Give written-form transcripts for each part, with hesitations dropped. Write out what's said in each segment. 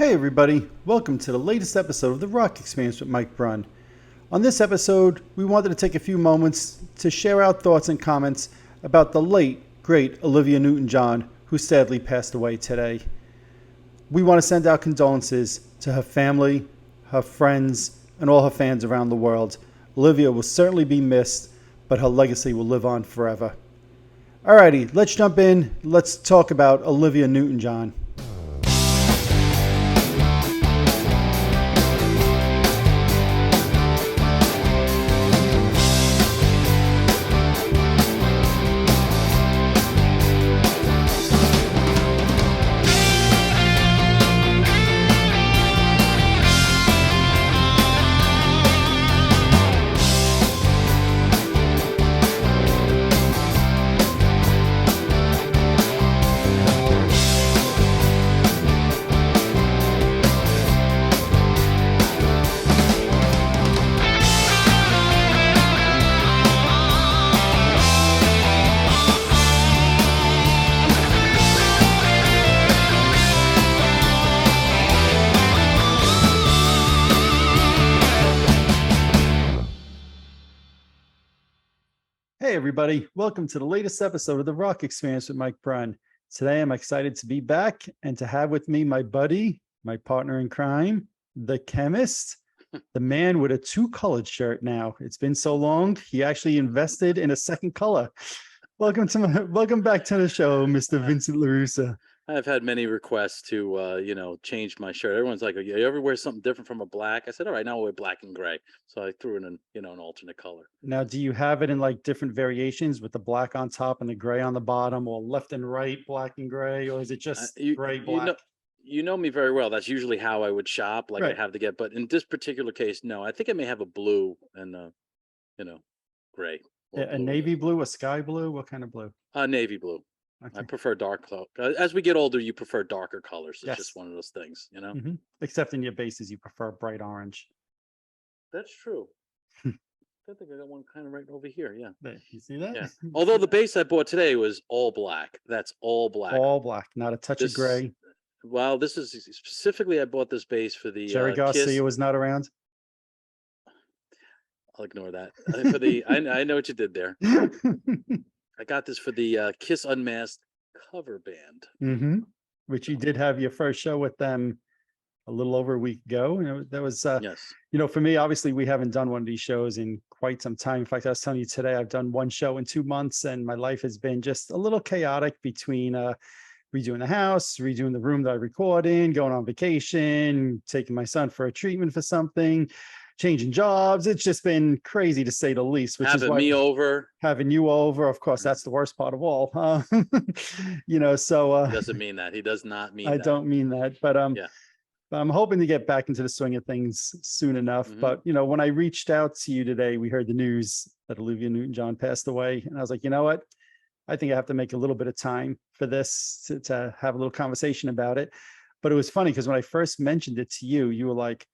Hey everybody, welcome to the latest episode of the Rock Experience with Mike Brunn. On this episode, we wanted to take a few moments to share our thoughts and comments about the late, great Olivia Newton-John, who sadly passed away today. We want to send our condolences to her family, her friends, and all her fans around the world. Olivia will certainly be missed, but her legacy will live on forever. Alrighty, let's jump in. Let's talk about Olivia Newton-John. Hey everybody, welcome to the latest episode of the Rock Experience with Mike Brunn. Today I'm excited to be back and to have with me my buddy, my partner in crime, the chemist, the man with a two-colored shirt now. It's been so long, he actually invested in a second color. Welcome back to the show, Mr. Vincent LaRussa. I've had many requests to, change my shirt. Everyone's like, "You ever wear something different from a black?" I said, "All right, now I'll wear black and gray." So I threw in an alternate color. Now, do you have it in like different variations with the black on top and the gray on the bottom, or left and right, black and gray, or is it just gray, black? You know me very well. That's usually how I would shop. Like Right. I have to get, but in this particular case, no. I think I may have a blue and gray or A blue. navy blue, a sky blue, what kind of blue? Navy blue. I Okay. prefer dark color. As we get older, you prefer darker colors. It's Yes. just one of those things. Except in your bases, you prefer bright orange. That's true. I think I got one kind of right over here. Yeah. There, you see that? Yeah. Although the base I bought today was all black. That's all black. All black, not a touch of This, gray. well, this is specifically I bought this base for the Jerry Garcia Kiss. was not around. I'll ignore that. For the I know what you did there. I got this for the Kiss Unmasked cover band. Which you did have your first show with them a little over a week ago. That was Yes. for me, obviously we haven't done one of these shows in quite some time. In fact, I was telling you today, I've done one show in 2 months and my life has been just a little chaotic between redoing the house, redoing the room that I record in, going on vacation, taking my son for a treatment for something, changing jobs. It's just been crazy to say the least, which is Having why me over. having you over, of course, that's the worst part of all. He doesn't mean that. He does not mean I that. don't mean that, but Yeah. I'm hoping to get back into the swing of things soon enough. But when I reached out to you today, we heard the news that Olivia Newton-John passed away, and I was like, you know what? I think I have to make a little bit of time for this to have a little conversation about it. But it was funny because when I first mentioned it to you, you were like,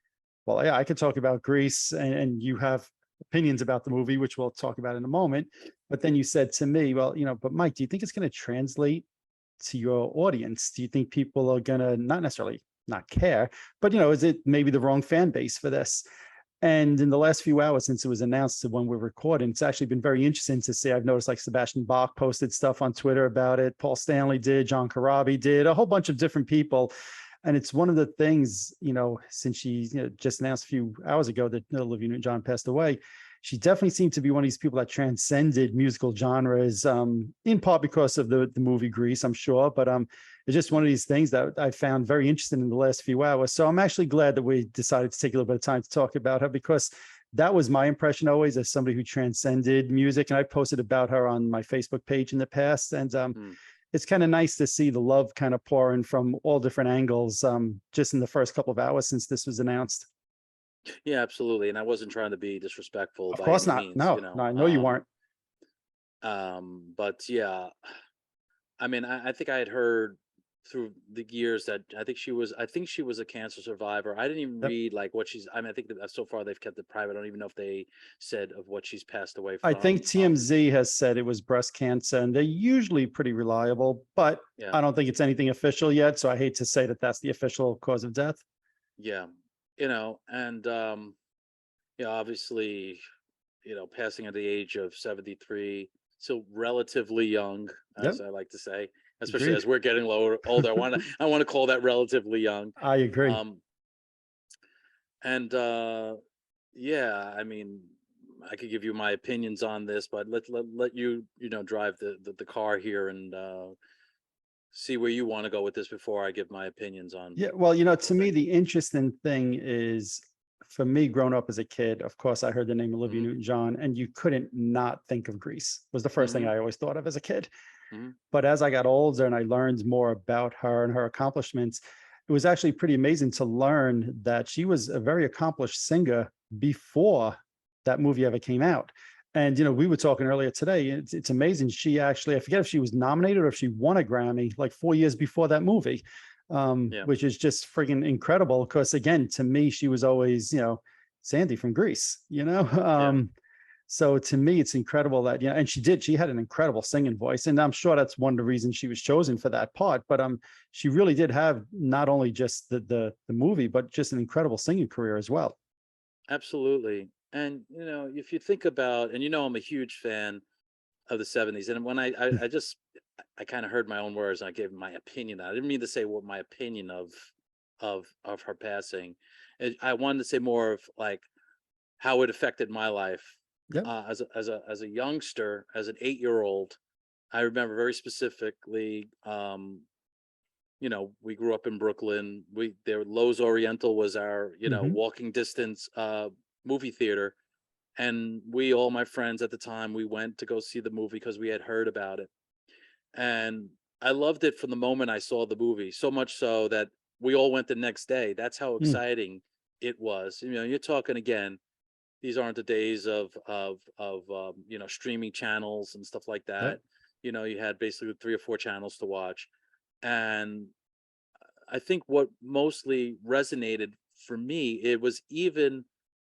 well, yeah, I could talk about Grease, and you have opinions about the movie, which we'll talk about in a moment. But then you said to me, well, but Mike, do you think it's going to translate to your audience? Do you think people are going to not necessarily not care, but is it maybe the wrong fan base for this? And in the last few hours since it was announced to when we're recording, it's actually been very interesting to see. I've noticed like Sebastian Bach posted stuff on Twitter about it. Paul Stanley did, John Corabi did, a whole bunch of different people. And it's one of the things, since she just announced a few hours ago that Olivia Newton-John passed away, she definitely seemed to be one of these people that transcended musical genres, in part because of the movie Grease, I'm sure. But it's just one of these things that I found very interesting in the last few hours. So I'm actually glad that we decided to take a little bit of time to talk about her, because that was my impression always as somebody who transcended music. And I posted about her on my Facebook page in the past. And it's kind of nice to see the love kind of pouring from all different angles just in the first couple of hours since this was announced. Yeah, absolutely. And I wasn't trying to be disrespectful. Of course not. Means, no, I know you weren't. But yeah, I mean, I think I had heard through the years that I think she was a cancer survivor. I didn't even Yep. read like what she's, I mean, I think that so far they've kept it private. I don't even know if they said of what she's passed away I think from. TMZ has said it was breast cancer, and they're usually pretty reliable, but Yeah, I don't think it's anything official yet. So I hate to say that that's the official cause of death. yeah, and obviously, passing at the age of 73, still relatively young, as Yep. I like to say, especially Agreed. as we're getting lower, older. I want to call that relatively young. I agree. Um, and yeah, I mean, I could give you my opinions on this, but let you, drive the car here and see where you want to go with this before I give my opinions on Yeah. Well, the to whole me, thing. the interesting thing is for me, growing up as a kid, of course, I heard the name Olivia Hmm. Newton-John, and you couldn't not think of Grease. Was the first thing Hmm. I always thought of as a kid. Hmm. But as I got older and I learned more about her and her accomplishments, it was actually pretty amazing to learn that she was a very accomplished singer before that movie ever came out. And we were talking earlier today. It's amazing. She actually, I forget if she was nominated or if she won a Grammy like 4 years before that movie, Yeah, which is just friggin' incredible. Because again, to me, she was always, Sandy from Greece. yeah. So to me, it's incredible that, and she had an incredible singing voice. And I'm sure that's one of the reasons she was chosen for that part. But she really did have not only just the movie, but just an incredible singing career as well. Absolutely. And if you think about, and I'm a huge fan of the '70s, and when I kind of heard my own words and I gave my opinion. I didn't mean to say what my opinion of her passing. I wanted to say more of like how it affected my life Yep. as a youngster, as an 8-year-old. I remember very specifically. We grew up in Brooklyn. Lowe's Oriental was our, Hmm. walking distance movie theater. And all my friends at the time, we went to go see the movie because we had heard about it. And I loved it from the moment I saw the movie, so much so that we all went the next day. That's how Mm. exciting it was. You're talking again, these aren't the days of streaming channels and stuff like Yep. that. You had basically 3 or 4 channels to watch. And I think what mostly resonated for me, it was even,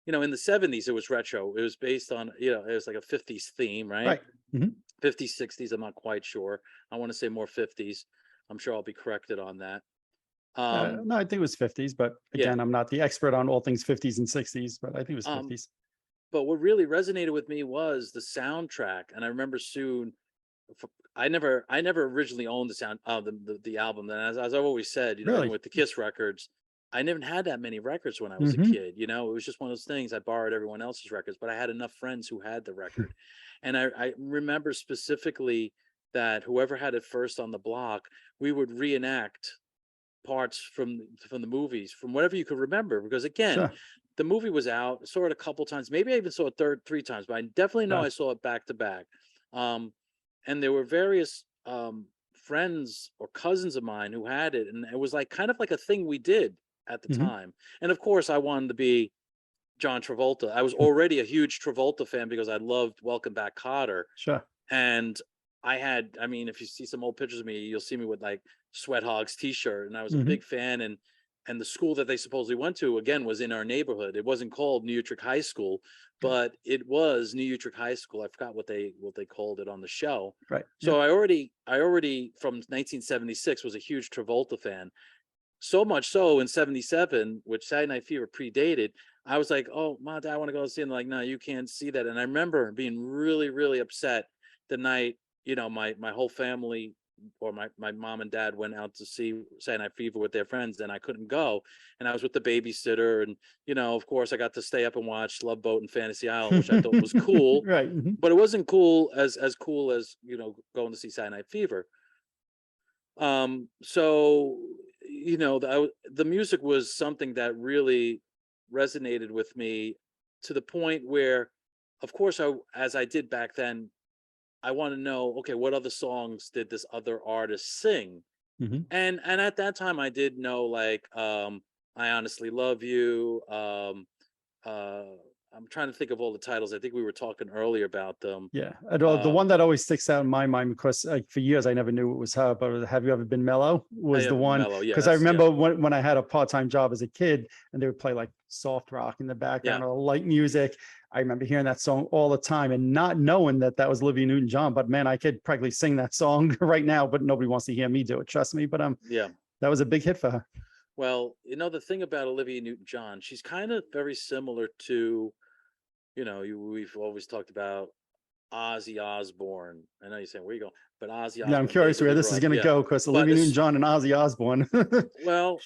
in the '70s, it was retro. It was based on, it was like a '50s theme, right? Right. Hmm. '50s, '60s, I'm not quite sure. I want to say more '50s. I'm sure I'll be corrected on that. No, I think it was 50s, but Yeah. again, I'm not the expert on all things 50s and 60s, but I think it was Um, 50s. but what really resonated with me was the soundtrack. And I remember soon, I never originally owned the sound the album. And as I've always said, even Really? with the Kiss records, I never had that many records when I was a Hmm. kid. It was just one of those things. I borrowed everyone else's records, but I had enough friends who had the record. And I remember specifically that whoever had it first on the block, we would reenact parts from the movies, from whatever you could remember. Because again, Sure. the movie was out, saw it a couple times, maybe I even saw it 3 times, but I definitely know I Sure. saw it back to back. Um, and there were various friends or cousins of mine who had it, and it was like kind of like a thing we did at the Hmm. time. And of course, I wanted to be John Travolta. I was already a huge Travolta fan because I loved Welcome Back, Kotter. Sure. And I mean, if you see some old pictures of me, you'll see me with like Sweat Hogs t-shirt, and I was a Hmm. big fan. And the school that they supposedly went to again was in our neighborhood. It wasn't called New Utrecht High School, but it was New Utrecht High School. I forgot what they called it on the show. Right. So Yep. I already from 1976 was a huge Travolta fan. So much so in '77, which Saturday Night Fever predated, I was like, "Oh, Mom, Dad, I want to go see it." And like, no, you can't see that. And I remember being really, really upset the night, my whole family or my mom and dad went out to see Saturday Night Fever with their friends, and I couldn't go. And I was with the babysitter, and of course, I got to stay up and watch Love Boat and Fantasy Island, which I thought was cool, Right. Hmm. but it wasn't cool as cool as going to see Saturday Night Fever. So the music was something that really resonated with me to the point where, of course, as I did back then, I want to know, okay, what other songs did this other artist sing? Hmm. And at that time, I did know like, I Honestly Love You, uh, I'm trying to think of all the titles. I think we were talking earlier about them. Yeah. The one that always sticks out in my mind, because for years I never knew it was her, but Have You Ever Been Mellow I was the have one. Mellow. Yeah, Because I that's yeah, remember when I had a part-time job as a kid and they would play like soft rock in the yeah. background or light music. I remember hearing that song all the time and not knowing that that was Olivia Newton-John. But man, I could practically sing that song right now, but nobody wants to hear me do it. Trust me. But Yeah. that was a big hit for her. Well, the thing about Olivia Newton-John, she's kind of very similar to, we've always talked about Ozzy Osbourne. I know you're saying, where you go? But Ozzy Yeah, I'm Osbourne, curious David where Lee this is Roth. going to Yeah. go, because But Olivia Newton-John and Ozzy Osbourne. well,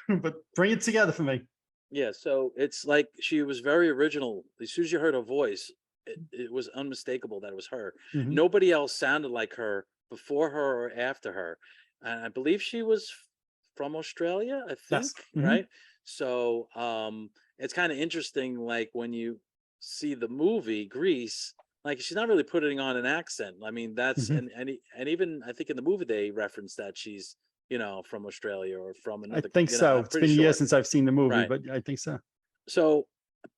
But bring it together for me. yeah. So it's like she was very original. As soon as you heard her voice, it was unmistakable that it was her. Mhm. Nobody else sounded like her before her or after her. And I believe she was from Australia, I think, Yes. Mhm. right? So it's kind of interesting, like when you see the movie Grease, like she's not really putting on an accent. I mean, that's Mhm. and even I think in the movie they reference that she's, from Australia or from I another, think so. I'm It's pretty been years sure. since I've seen the movie, Right. but I think so. So,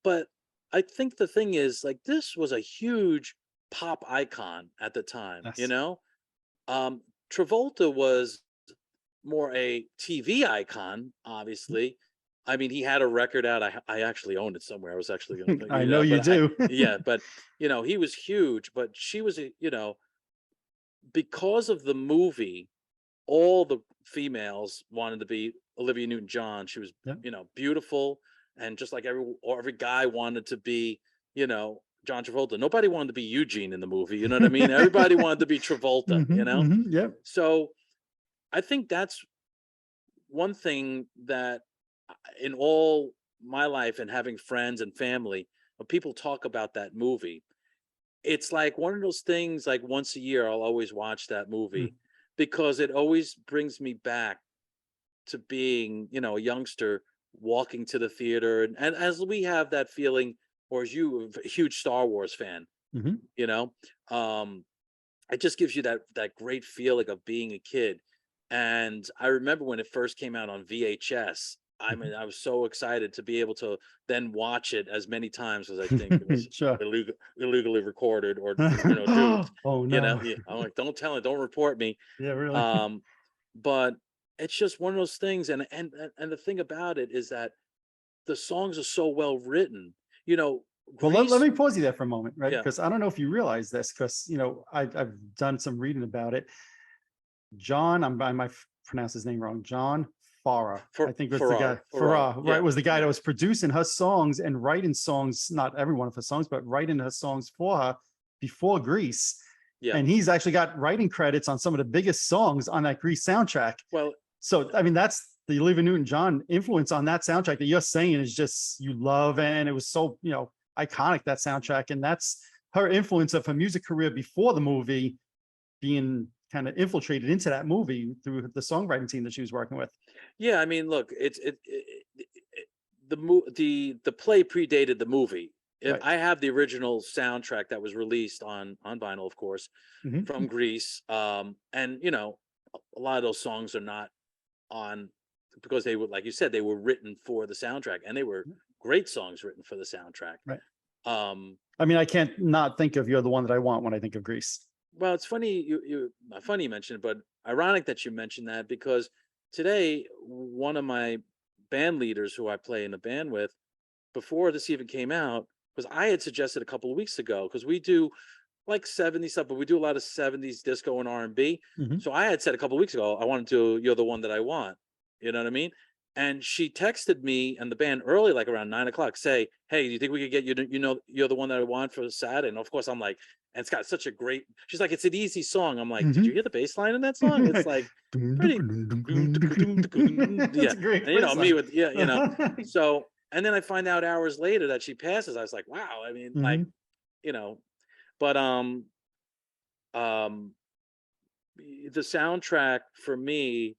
but I think the thing is, like, this was a huge pop icon at the time, Yes. Um, Travolta was more a TV icon, obviously. I mean, he had a record out. I actually own it somewhere. I was actually going to, I know you but do. yeah, but he was huge. But she was, because of the movie, all the females wanted to be Olivia Newton-John. She was, Yep. Beautiful, and just like every guy wanted to be, John Travolta. Nobody wanted to be Eugene in the movie. You know what I mean? Everybody wanted to be Travolta. Yep. So I think that's one thing that in all my life and having friends and family, when people talk about that movie, it's like one of those things, like once a year, I'll always watch that Mm. movie because it always brings me back to being, a youngster walking to the theater. And as we have that feeling, or as you, a huge Star Wars fan, Mhm. you know, um, it just gives you that great feeling of being a kid. And I remember when it first came out on VHS. I mean, I was so excited to be able to then watch it as many times as I think it was Mhm. Sure. illegally recorded or duped. Oh, no. Yeah, I'm like, don't tell it, don't report me. Yeah, really. Um, but it's just one of those things. And the thing about it is that the songs are so well written. You know, Well, let Grease. me pause you there for a moment, right? Yeah, Because I don't know if you realize this, because, I've done some reading about it. John, I might pronounce his name wrong. John Farrar, I think was the guy. Farrar, right? Yeah, Was the guy yeah, that was producing her songs and writing songs, not every one of her songs, but writing her songs for her before Grease. yeah. And he's actually got writing credits on some of the biggest songs on that Grease soundtrack. Well, So, I mean, that's the Olivia Newton-John influence on that soundtrack that you're saying is just you love. And it was so, iconic, that soundtrack. And that's her influence of her music career before the movie being kind of infiltrated into that movie through the songwriting team that she was working with. yeah. I mean, look, the play predated the movie. If Right. I have the original soundtrack that was released on vinyl, of course, Mhm. from Grease. And a lot of those songs are not on because they were, like you said, they were written for the soundtrack, and they were great songs written for the soundtrack. Right. Um, I mean, I can't not think of You're the One That I Want when I think of Grease. well, it's funny funny you mentioned it, but ironic that you mentioned that because today one of my band leaders who I play in a band with, before this even came out, because I had suggested a couple of weeks ago, because we do like 70s stuff, but we do a lot of 70s disco and R&B. Mhm. So I had said a couple of weeks ago, I wanted to, You're the One That I Want. You know what I mean? And she texted me and the band early, like around 9 o'clock, say, "Hey, do you think we could get you, You're the One That I Want for Saturday?" And of course, I'm like, and it's got such a great, she's like, "It's an easy song." I'm like, "Did you Mhm. hear the bass line in that song? It's like pretty, It's yeah." a great And bass me line. with, So, and then I find out hours later that she passes. I was like, wow. I mean, like, Mhm. you know, but um the soundtrack for me,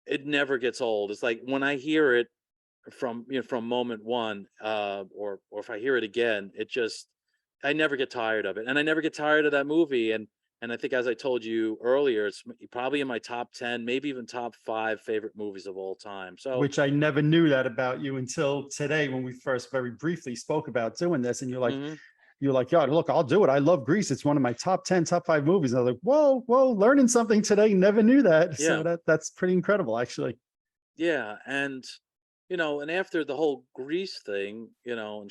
it never gets old. It's like when I hear it from, from moment one, or if I hear it again, it just, I never get tired of it, and I never get tired of that movie. And And I think, as I told you earlier, it's probably in my top 10, maybe even top 5 favorite movies of all time. So, Which I never knew that about you until today when we first very briefly spoke about doing this. And mhm, you're like, yeah, look, I'll do it. I love Grease. It's one of my top 10, top 5 movies. And I was like, whoa, learning something today. Never knew that. So yeah, that's pretty incredible, actually. yeah, and and after the whole Grease thing, and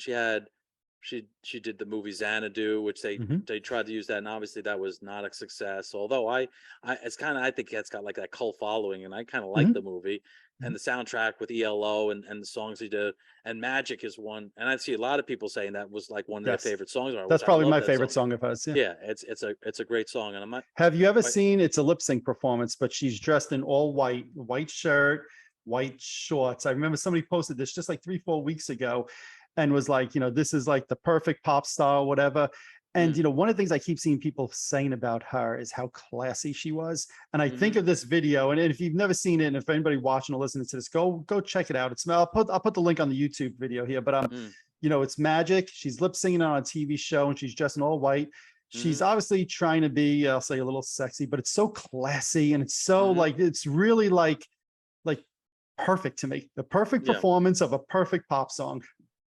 she did the movie Xanadu, which Hmm. they tried to use that, and obviously that was not a success. Although I think it's got like that cult following, and I kind of like Hmm. the movie and the soundtrack with ELO and the songs he did, and Magic is one, and I see a lot of people saying that was like one of their Yes. favorite songs, That's which I probably love my that favorite song. song of hers. Yeah. Yeah, it's a great song, and I'm not Have you ever quite. seen, it's a lip sync performance, but she's dressed in all white, white shirt, white shorts. I remember somebody posted this just like 3, 4 weeks ago and was like, this is like the perfect pop star, whatever. And, Mm, one of the things I keep seeing people saying about her is how classy she was. And I think hmm. of this video, and if you've never seen it, and if anybody watching or listening to this, go check it out. I'll put the link on the YouTube video here, but Mm, it's Magic. She's lip singing on a TV show and she's dressed in all white. She's hmm. obviously trying to be, I'll say, a little sexy, but it's so classy and it's so Hmm. like, it's really like perfect to me. The perfect Yeah, performance of a perfect pop song.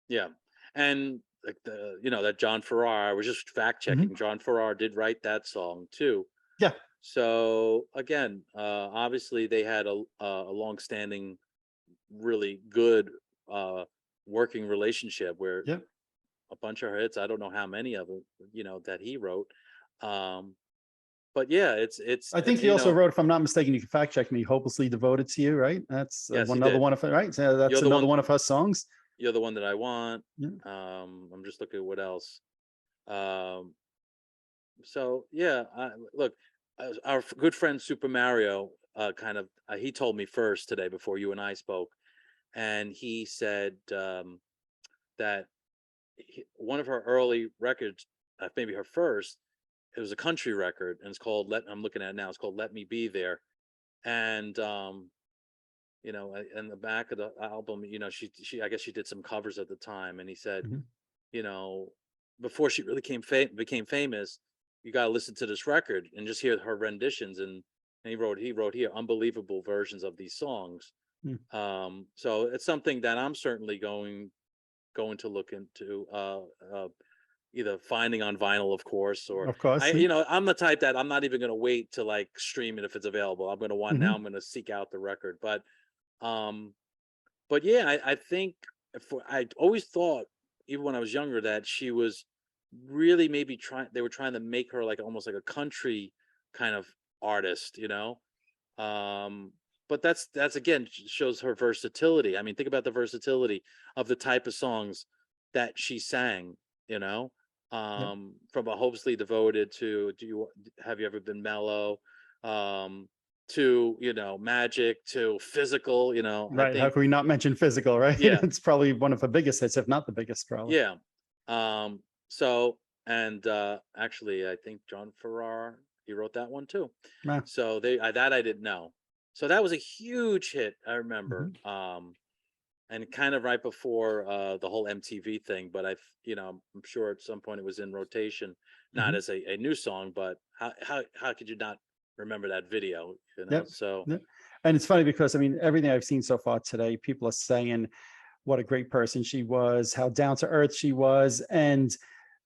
yeah, and like that John Farrar. I was just fact Mhm. checking. John Farrar did write that song too. Yeah. So again, obviously they had a long-standing, really good uh, working relationship where Yeah. a bunch of her hits. I don't know how many of them, that he wrote. Um, but yeah, I think he also wrote, if I'm not mistaken, you can fact check me, Hopelessly Devoted to You, right? That's yes, he another did. one of her, right? So that's You're the another one. one of her songs. You're the one that I want. Yeah. I'm just looking at what else. Um, So yeah, look, our good friend Super Mario, he told me first today before you and I spoke, and he said that one of her early records, maybe her first, it was a country record, and it's called "Let." I'm looking at it now. It's called "Let Me Be There," and in the back of the album, she I guess she did some covers at the time, and he said, Mhm. you know, before she really became famous, you got to listen to this record and just hear her renditions. And he wrote here unbelievable versions of these songs. Mm. So it's something that I'm certainly going to look into. Either finding on vinyl, of course, or Of course. I'm the type that I'm not even going to wait to like stream it if it's available. I'm going to want now. Mhm. I'm going to seek out the record, um, but yeah, I think I always thought, even when I was younger, that she was really maybe trying. They were trying to make her like almost like a country kind of artist, Um, but that's again shows her versatility. I mean, think about the versatility of the type of songs that she sang. You know, Yep. from a hopelessly devoted to have you ever been mellow, to magic to physical. I Right. How think can we not mention Physical, right? yeah, It's probably one of her biggest hits, if not the biggest, probably. yeah. Um, so and actually, I think John Farrar he wrote that one too. Yeah. So that I didn't know. So that was a huge hit. I remember. Mhm. And kind of right before the whole MTV thing, but I'm sure at some point it was in rotation, not Mhm. as a new song, but how could you not remember that video? Yep. So Yep. And it's funny because I mean, everything I've seen so far today, people are saying what a great person she was, how down to earth she was. And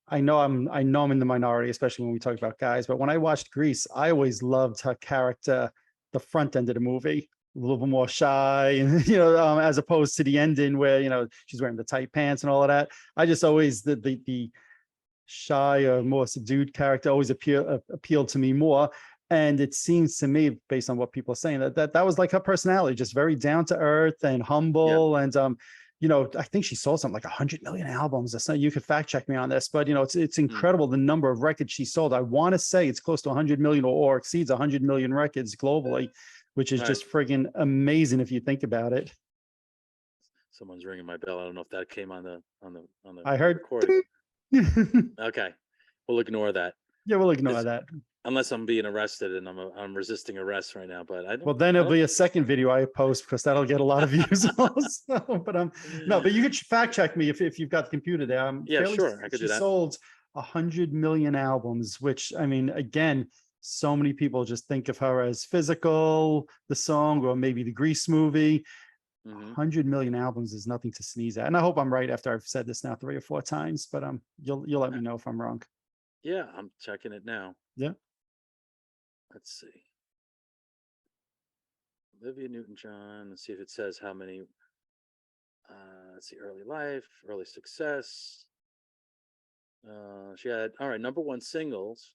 I know I'm in the minority, especially when we talk about guys, but when I watched Grease, I always loved her character, the front end of the movie, a little bit more shy, and as opposed to the ending where she's wearing the tight pants and all of that. I just always the shy or more subdued character always appealed to me more. And it seems to me, based on what people are saying, that was like her personality, just very down to earth and yeah, humble. And I think she sold something like 100 million albums or something. You could fact check me on this, but it's mm, incredible the number of records she sold. I want to say it's close to 100 million or exceeds 100 million records globally, which is right. just friggin' amazing if you think about it. Someone's ringing my bell. I don't know if that came on the I heard. recording. Yeah, Okay, we'll ignore that. we'll ignore It's that. unless I'm being arrested and I'm resisting arrest right now. But Well, then I it'll don't. be a second video I post because that'll get a lot of views also. But no, but you could fact check me if you've got the computer there. I'm Yeah, fairly sure, I could she do that. sold 100 million albums, which I mean, again, so many people just think of her as Physical, the song, or maybe the Grease movie. 100 million albums is nothing to sneeze at. And I hope I'm right after I've said this now 3 or 4 times, but you'll let me know if I'm wrong. Yeah, I'm checking it now. Yeah. Let's see. Olivia Newton-John. Let's see if it says how many. Let's see, early life, early success. She had, all right, number one singles.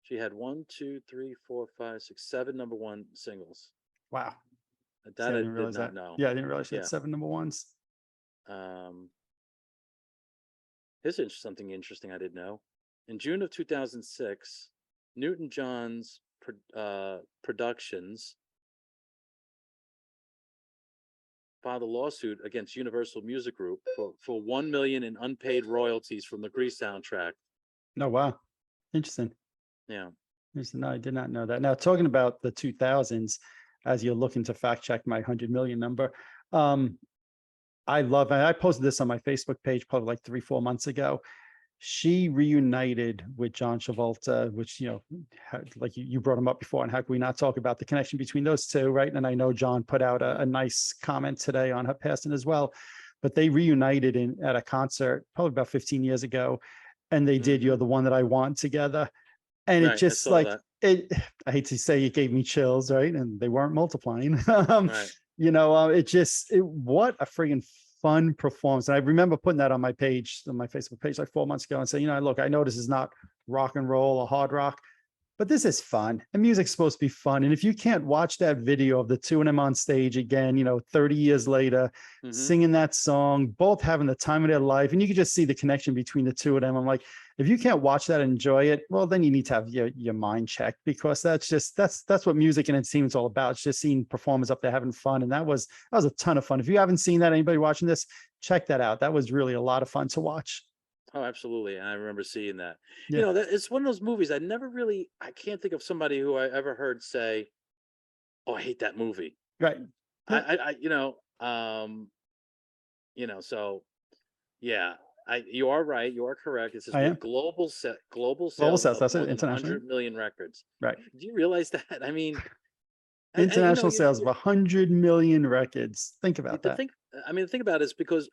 She had 1, 2, 3, 4, 5, 6, 7 number one singles. Wow. That I I didn't did realize not that. know. Yeah, I didn't realize she had Yeah. 7 number ones. Here's something interesting I didn't know. In June of 2006, Newton-John's Productions filed a lawsuit against Universal Music Group for 1 million in unpaid royalties from the Grease soundtrack. Oh, wow. Interesting. Yeah. No, I did not know that. Now, talking about the 2000s, as you're looking to fact check my 100 million number, I posted this on my Facebook page probably like 3-4 months ago. She reunited with John Travolta, which, like you brought him up before, and how can we not talk about the connection between those two, right? And I know John put out a nice comment today on her passing as well, but they reunited at a concert probably about 15 years ago, and they did "You're the One That I Want" together. And it Right, I just saw like that. I hate to say it gave me chills, right? And they weren't multiplying. Right. What a friggin' fun performance. And I remember putting that on my page, on my Facebook page, like 4 months ago, and saying, look, I know this is not rock and roll or hard rock, but this is fun. And music's supposed to be fun. And if you can't watch that video of the two of them on stage again, 30 years later, singing that song, both having the time of their life, and you can just see the connection between the two of them. I'm like, if you can't watch that and enjoy it, well, then you need to have your mind checked, because that's what music and entertainment's all about. It's just seeing performers up there having fun. And that was a ton of fun. If you haven't seen that, anybody watching this, check that out. That was really a lot of fun to watch. Oh, absolutely. I remember seeing that. Yeah. That it's one of those movies I can't think of somebody who I ever heard say, "Oh, I hate that movie." Right. I so yeah, you are right. You are correct. It says I with am. global Global sales sales, of that's more it, than internationally. 100 million records. Right. Do you realize that? I mean, International sales of 100 million records. Think about that. the thing about it is because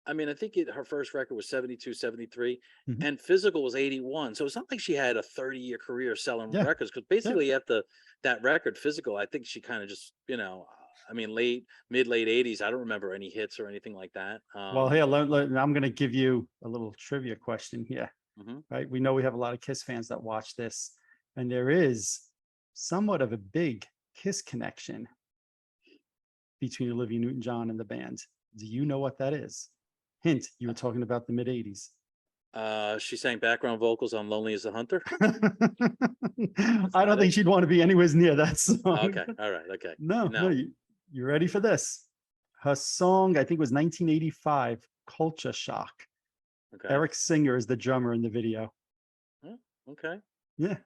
I think her first record was 72, 73, Mhm. and Physical was 81. So it's not like she had a 30-year career selling Yeah. records, because basically after that record, Physical, I think she kind of just, late 80s. I don't remember any hits or anything like that. Well, here, I'm going to give you a little trivia question here. Right? We know we have a lot of Kiss fans that watch this, and there is somewhat of a big Kiss connection between Olivia Newton-John and the band. Do you know what that is? Hint, you were talking about the mid 80s. She sang background vocals on "Lonely as a Hunter." I don't think she'd want to be anywhere near that song. Okay, all right, okay. No. You ready for this? Her song, I think, was 1985, "Culture Shock." Okay. Eric Singer is the drummer in the video. Oh, okay. Yeah.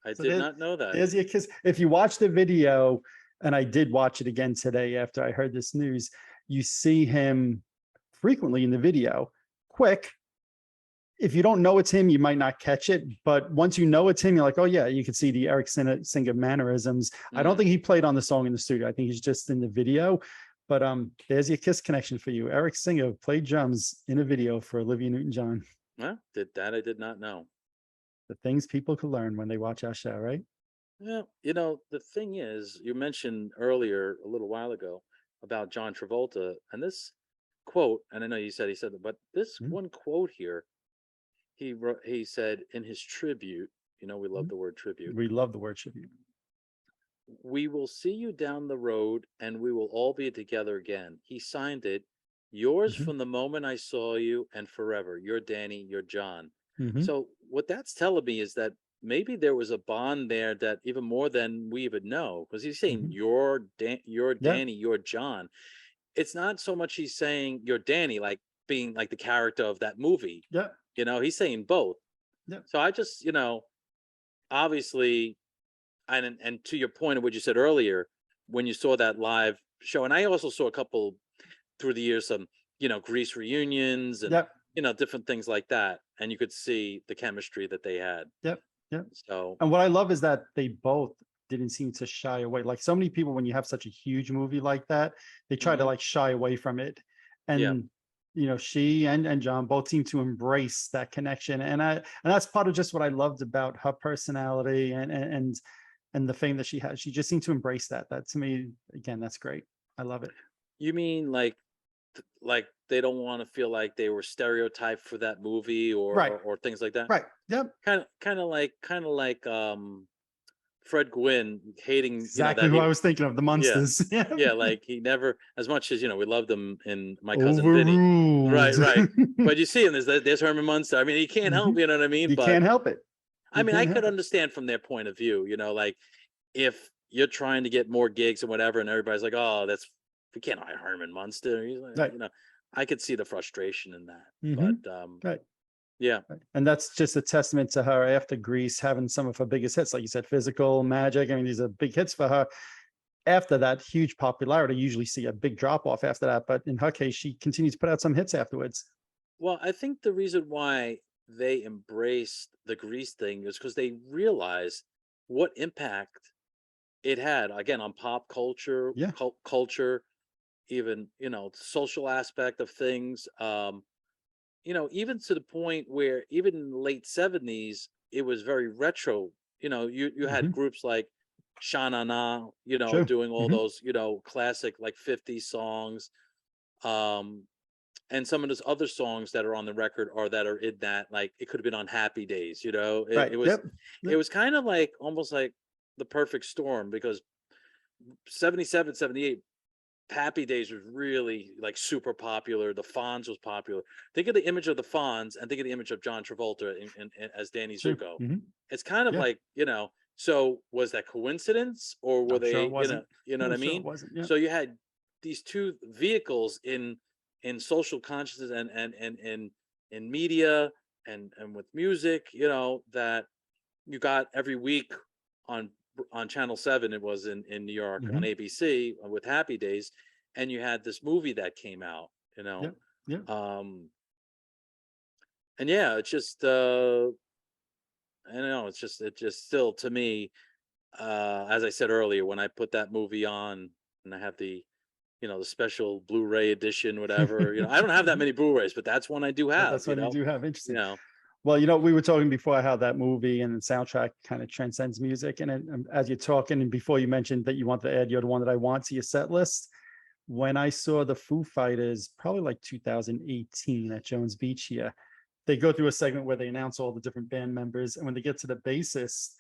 I did not know that. There's your Kiss. If you watch the video, and I did watch it again today after I heard this news, you see him frequently in the video. Quick. If you don't know it's him, you might not catch it. But once you know it's him, you're like, oh, yeah, you can see the Eric Singer mannerisms. I don't think he played on the song in the studio. I think he's just in the video. But there's your Kiss connection for you. Eric Singer played drums in a video for Olivia Newton-John. Well, I did not know. The things people could learn when they watch our show, right? Yeah, the thing is, you mentioned earlier a little while ago about John Travolta, and this quote, and I know he said it, but this one quote here, he said in his tribute, we love the word tribute. We love the word tribute. "We will see you down the road and we will all be together again." He signed it, "Yours from the moment I saw you and forever. You're Danny, you're John." So what that's telling me is that maybe there was a bond there that even more than we even know, because he's saying you're Danny, you're John. It's not so much he's saying you're Danny, like being like the character of that movie. Yeah. He's saying both. Yeah. So I just, obviously, and to your point of what you said earlier, when you saw that live show, and I also saw a couple through the years, some, Grease reunions and, different things like that. And you could see the chemistry that they had. Yep. Yeah. So And what I love is that they both didn't seem to shy away. Like so many people, when you have such a huge movie like that, they try to mhm, like shy away from it. yeah. And she and John both seem to embrace that connection. And that's part of just what I loved about her personality and the fame that she has. She just seemed to embrace that. That to me, again, that's great. I love it. You mean like they don't want to feel like they were stereotyped for that movie or Right. or things like that? Right. Yep. Kind of like Fred Gwynn hating, Exactly that who I he was thinking of, the yeah. monsters. Yeah. Yeah, like he never, as much as we loved him in My Cousin Vinny. Overruled. Right, right. But you see him, there's Herman Munster. I mean, he can't help, Mhm. you know what I mean? You But can't help it. I You mean, I can't could help it. understand from their point of view, like if you're trying to get more gigs and whatever, and everybody's like, oh, we can't hire Herman Munster. He's like, Right. I could see the frustration in that. Hmm. But Right. yeah. Right. And that's just a testament to her after Grease having some of her biggest hits, like you said, Physical, Magic. I mean, these are big hits for her. After that huge popularity, you usually see a big drop off after that. But in her case, she continues to put out some hits afterwards. Well, I think the reason why they embraced the Grease thing is because they realized what impact it had again on pop culture, Yeah. culture, even social aspect of things. Even to the point where even in the late 70s, it was very retro. You had Hmm. groups like Sha Na Na, True. doing all Hmm. those classic like 50s songs. Um, and some of those other songs that are on the record or that are in that, like it could have been on Happy Days. it, Right. it was Yep. it Yep. was kind of like almost like the perfect storm because 77, 78, Happy Days was really like super popular. The Fonz was popular. Think of the image of the Fonz and think of the image of John Travolta as Danny True. Zuko. Hmm. It's kind of Yeah. like, so was that coincidence or were I'm sure they, it wasn't. what I'm I sure it mean? wasn't. Yeah. So you had these two vehicles in social consciousness and in media and with music, that you got every week on Channel 7. It was in New York on Hmm. ABC with Happy Days, and you had this movie that came out, Yeah. Yeah. um and yeah, it's just I don't know, it just still to me, as I said earlier, when I put that movie on and I have the special Blu-ray edition, whatever, I don't have that many Blu-rays, but that's one I do have, That's what you do have. you Interesting. know Well, we were talking before how that movie and the soundtrack kind of transcends music. And as you're talking, and before you mentioned that you want to add You're the One That I Want to your set list, when I saw the Foo Fighters, probably like 2018 at Jones Beach here, they go through a segment where they announce all the different band members. And when they get to the bassist,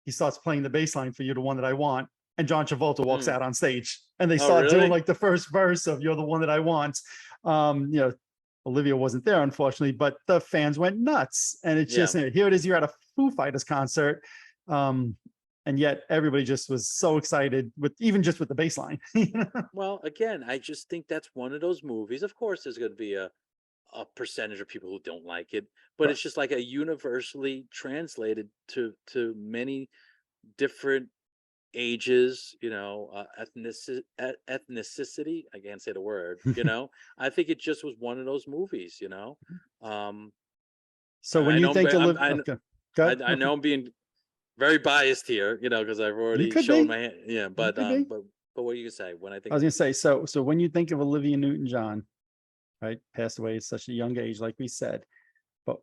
he starts playing the bass line for You're the One That I Want. And John Travolta walks mm. out on stage and they Oh, start doing really? like the first verse of You're the One That I Want. Um, you know, Olivia wasn't there, unfortunately, but the fans went nuts. And it's Yeah. just, here it is, you're at a Foo Fighters concert. Um, and yet everybody just was so excited with even just with the bass line. Well, again, I just think that's one of those movies. Of course, there's going to be a percentage of people who don't like it, but Right. it's just like a universally translated to many different ages, ethnicity. I can't say the word. I think it just was one of those movies. Um, So when I you know think Olivia, I okay, go ahead. I know I'm being very biased here, because I've You already could shown be, my hand. Yeah, you but could be. what do you say when I I think was of gonna say, so when you think of Olivia Newton-John, right, passed away at such a young age, like we said, but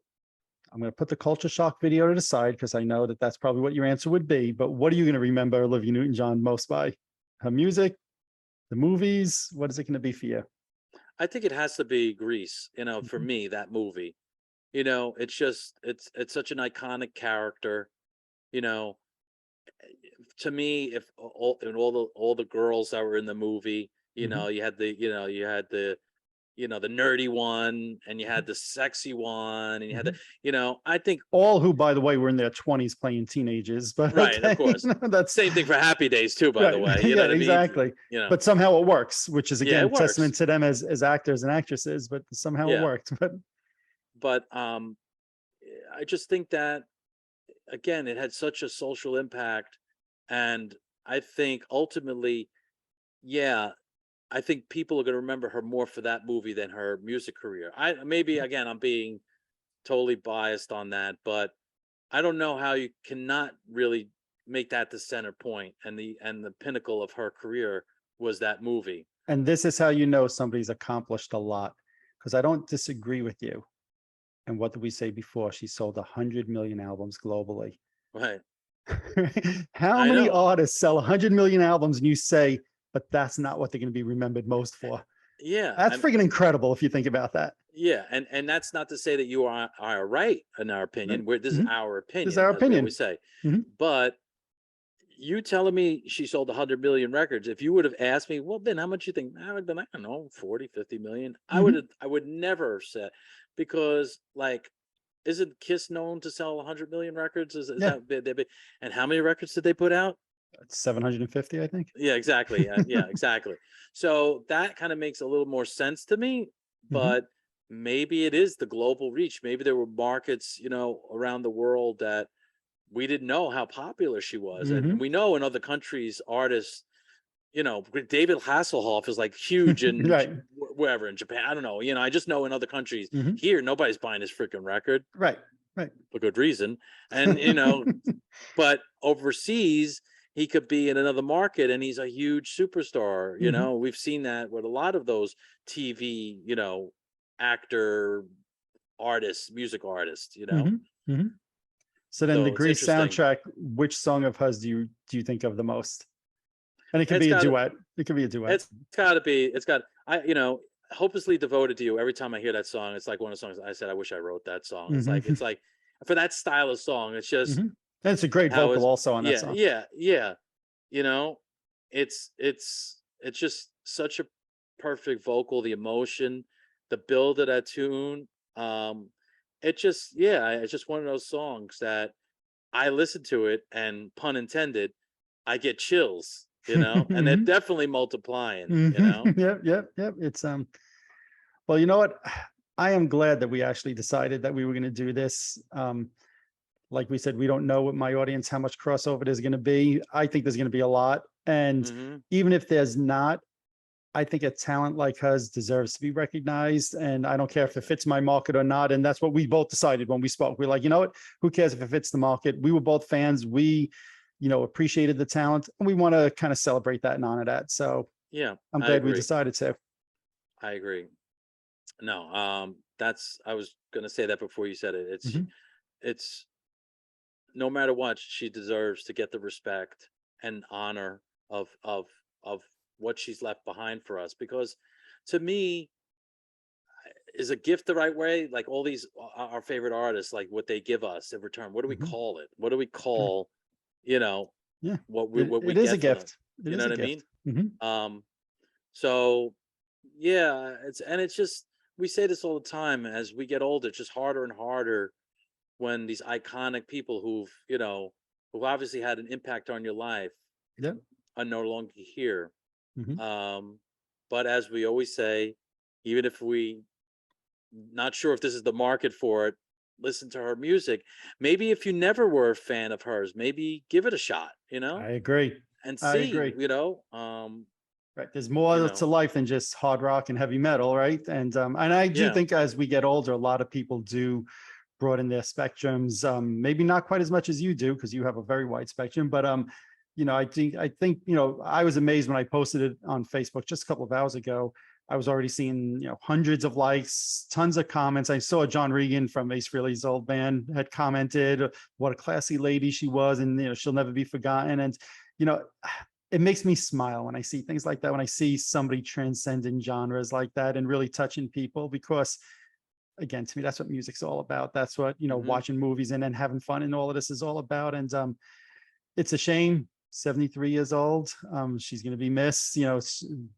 I'm going to put the culture shock video to the side because I know that that's probably what your answer would be. But what are you going to remember Olivia Newton-John most by? Her music, the movies? What is it going to be for you? I think it has to be Grease, for Mhm. me, that movie. It's just it's such an iconic character, you know. To me, if all the girls that were in the movie, Mhm. you had the nerdy one and you had the sexy one and you had Mhm. I think All who, by the way, were in their 20s playing teenagers, but right, of okay, course. that's Same thing for Happy Days too, by the right. way. You know Yeah, what I mean? exactly. You know, But somehow it works, which is yeah, again it a works. testament to them as actors and actresses. But somehow it Yeah, worked. But but I just think that again, it had such a social impact, and I think ultimately, yeah, I think people are going to remember her more for that movie than her music career. I maybe again I'm being totally biased on that, but I don't know how you cannot really make that the center point, and the pinnacle of her career was that movie. And this is how you know somebody's accomplished a lot, because I don't disagree with you. And what did we say before? She sold 100 million albums globally. Right. How I many know. artists sell 100 million albums and you say, but that's not what they're going to be remembered most for? Yeah. That's freaking incredible if you think about that. Yeah, and that's not to say that you are right in our Right? opinion. Where this is Mhm. our This is opinion, our as we opinion. always say. Mhm. But you telling me she sold 100 million records, if you would have asked me, well, Ben, how much you think? I would have been like, I don't know, 40, 50 million. Mhm. I would never have said, because like, isn't Kiss known to sell 100 million records? Is Yeah, that big? And how many records did they put out? it's 750, I think. Yeah, exactly. Yeah, exactly. So that kind of makes a little more sense to me, Mhm. but maybe it is the global reach. Maybe there were markets, around the world that we didn't know how popular she was. And Mhm. we know in other countries, artists, David Hasselhoff is like huge in Right. wherever in Japan. I don't know. I just know in other countries Mhm. here, nobody's buying his freaking record Right. Right. for good reason. And, but overseas, he could be in another market and he's a huge superstar. Mhm. We've seen that with a lot of those TV, actor artists, music artists, Mhm. Mhm. So then the so it's Grease interesting. soundtrack, which song of hers do you think of the most? And it could It's be a got to, duet. It could be a duet. it's got, hopelessly devoted to you. Every time I hear that song, it's like one of the songs I said, I wish I wrote that song. Mhm. It's like for that style of song, it's just Mhm. And it's a great how vocal is, also on that yeah, song. yeah, yeah. you know it's just such a perfect vocal, the emotion, the build of that tune. um it just, yeah, it's just one of those songs that I listen to it and, pun intended, I get chills, and they're Mhm. definitely multiplying. Mhm. Yep, yep, yep. It's well, you know what? I am glad that we actually decided that we were going to do this. Like we said, we don't know what my audience, how much crossover there's going to be. I think there's going to be a lot. And Hmm. even if there's not, I think a talent like hers deserves to be recognized. And I don't care if it fits my market or not. And that's what we both decided when we spoke. We're like, you know what? Who cares if it fits the market? We were both fans. We, appreciated the talent and we want to kind of celebrate that and honor that. So Yeah, I'm I glad we agree. decided to. I agree. No, that's, I was gonna say that before you said it. Mhm. It's no matter what, she deserves to get the respect and honor of what she's left behind for us. Because to me, is a gift the right way? Like all these our favorite artists, like what they give us in return. What do we Mhm. call it? What do we Yeah. call, you know, Yeah. what It we is a get from them? gift. It You is know a what I mean? gift. Mhm. Um, so yeah, it's just, we say this all the time. As we get older, it's just harder and harder when these iconic people who've obviously had an impact on your life Yeah. are no longer here. Mhm. Um, but as we always say, even if we not sure if this is the market for it, listen to her music. Maybe if you never were a fan of hers, maybe give it a shot, I agree. and I see, agree. Right. There's you more to know, life than just hard rock and heavy metal, right? And I do yeah, think as we get older, a lot of people do broaden their spectrums. Maybe not quite as much as you do, because you have a very wide spectrum, but I think, I was amazed when I posted it on Facebook just a couple of hours ago. I was already seeing, hundreds of likes, tons of comments. I saw John Regan from Ace Frehley's old band had commented what a classy lady she was, and she'll never be forgotten. And you know, it makes me smile when I see things like that, when I see somebody transcending genres like that and really touching people, because again, to me, that's what music's all about. That's what, hmm, watching movies and then having fun and all of this is all about. And it's a shame, 73 years old. She's going to be missed.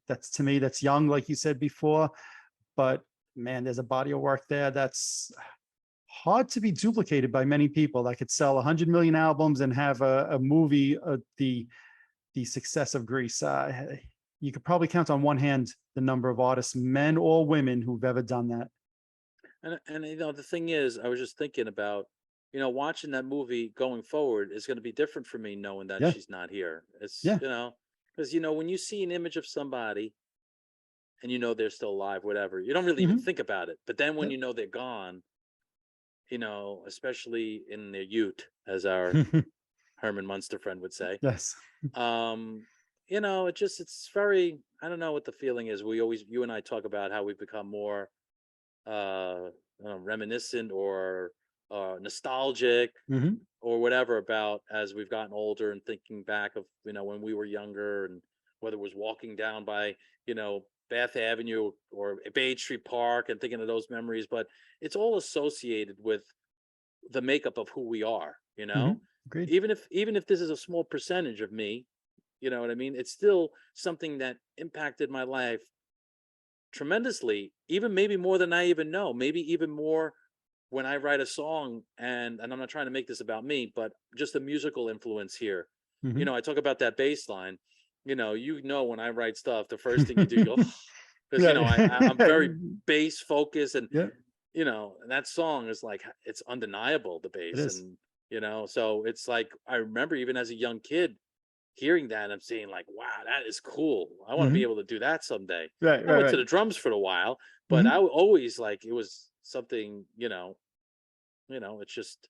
That's, to me, that's young, like you said before. But man, there's a body of work there that's hard to be duplicated by many people, that could sell 100 million albums and have a movie, the success of Greece. You could probably count on one hand the number of artists, men or women, who've ever done that. and the thing is, I was just thinking about, watching that movie going forward is going to be different for me, knowing that Yeah, she's not here. It's, yeah. because when you see an image of somebody and they're still alive, whatever, you don't really even Hmm. think about it. But then when Yep. they're gone, especially in their youth, as our Herman Munster friend would say. Yes. Um, it's very, I don't know what the feeling is. You and I talk about how we've become more reminiscent or nostalgic Hmm. or whatever about as we've gotten older and thinking back of, when we were younger, and whether it was walking down by, Bath Avenue or Bay Street Park and thinking of those memories. But it's all associated with the makeup of who we are, Hmm. Agreed. even if this is a small percentage of me, you know what I mean? It's still something that impacted my life tremendously, even maybe more than I even know, maybe even more when I write a song. And I'm not trying to make this about me, but just the musical influence here. Hmm. I talk about that bass line. When I write stuff, the first thing you do, you go, because I'm Yeah. very bass focused, and Yeah, and that song is like, it's undeniable, the it bass. is. And so it's like, I remember even as a young kid hearing that, and I'm saying like, wow, that is cool. I want to be Hmm. able to do that someday. Right, I right, went to right. the drums for a while, but Hmm. I always like, it was something, it's just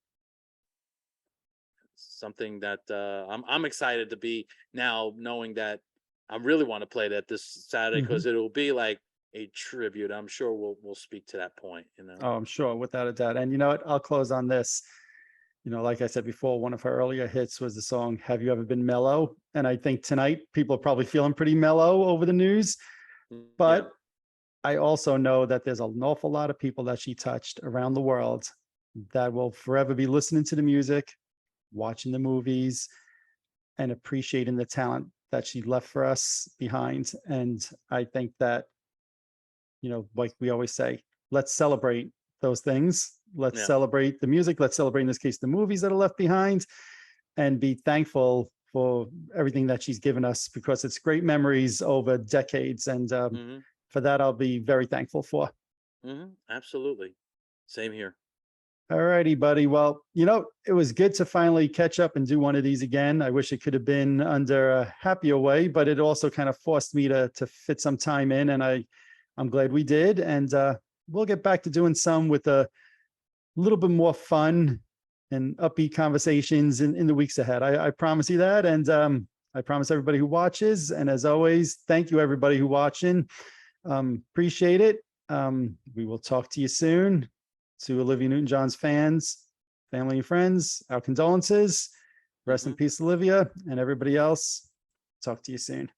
something that I'm excited to be now, knowing that I really want to play that this Saturday, Hmm. because it'll be like a tribute. I'm sure we'll speak to that point. Oh, I'm sure, without a doubt. And you know what? I'll close on this. Like I said before, one of her earlier hits was the song "Have You Ever Been Mellow?" And I think tonight people are probably feeling pretty mellow over the news. Yeah. But I also know that there's an awful lot of people that she touched around the world that will forever be listening to the music, watching the movies, and appreciating the talent that she left for us behind. And I think that, like we always say, let's celebrate those things. Let's Yeah. celebrate the music. Let's celebrate, in this case, the movies that are left behind, and be thankful for everything that she's given us, because it's great memories over decades. And Hmm. for that, I'll be very thankful for. Absolutely. Same here. All righty, buddy. Well, it was good to finally catch up and do one of these again. I wish it could have been under a happier way, but it also kind of forced me to fit some time in, and I'm glad we did. And we'll get back to doing some with a little bit more fun and upbeat conversations in the weeks ahead. I promise you that. And I promise everybody who watches. And as always, thank you, everybody who watching. Appreciate it. We will talk to you soon. To Olivia Newton-John's fans, family, and friends, our condolences. Rest in Hmm. peace, Olivia, and everybody else. Talk to you soon.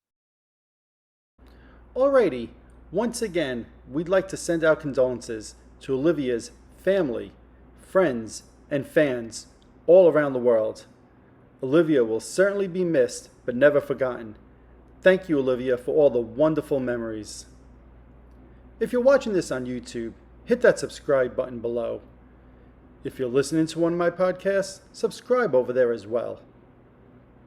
Alrighty. Once again, we'd like to send our condolences to Olivia's family, friends, and fans all around the world. Olivia will certainly be missed, but never forgotten. Thank you, Olivia, for all the wonderful memories. If you're watching this on YouTube, hit that subscribe button below. If you're listening to one of my podcasts, subscribe over there as well.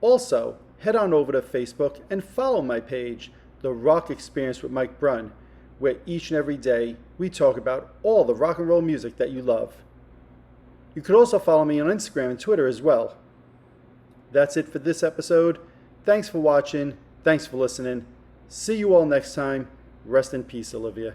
Also, head on over to Facebook and follow my page, The Rock Experience with Mike Brunn, where each and every day we talk about all the rock and roll music that you love. You could also follow me on Instagram and Twitter as well. That's it for this episode. Thanks for watching. Thanks for listening. See you all next time. Rest in peace, Olivia.